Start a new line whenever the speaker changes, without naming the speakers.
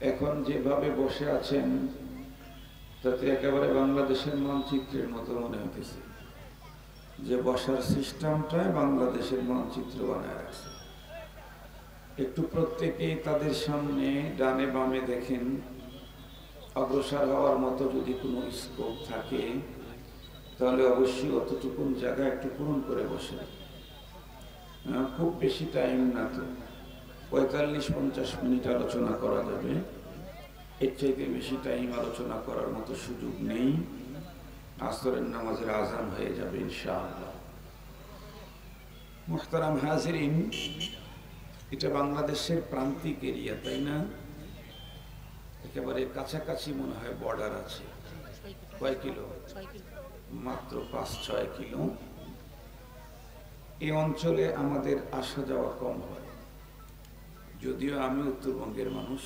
এখন যেভাবে বসে আছেন তাতে একেবারে বাংলাদেশের মানচিত্রের মতো মনে হইতেছে, যে বসার সিস্টেমটাই বাংলাদেশের মানচিত্র বানায় রাখছে। একটু প্রত্যেকেই তাদের সামনে ডানে বামে দেখেন, অগ্রসর হওয়ার মতো যদি কোনো স্কোপ থাকে তাহলে অবশ্যই অতটুকুন জায়গা একটু পূরণ করে বসে। খুব বেশি টাইম না, তো 45-50 মিনিট আলোচনা করা যাবে, এর চাইতে বেশি টাইম আলোচনা করার মতো সুযোগ নেই। আসরের নামাজের আজান হয়ে যাবে ইনশাআল্লাহ। মুহতারাম হাজিরিন, এটা বাংলাদেশের প্রান্তিক এরিয়া, তাই না? একেবারে কাছাকাছি মনে হয় বর্ডার আছে। কয় কিলো? মাত্র 5-6 কিলো। এই অঞ্চলে আমাদের আসা যাওয়া কম হয়, যদিও আমি উত্তরবঙ্গের মানুষ,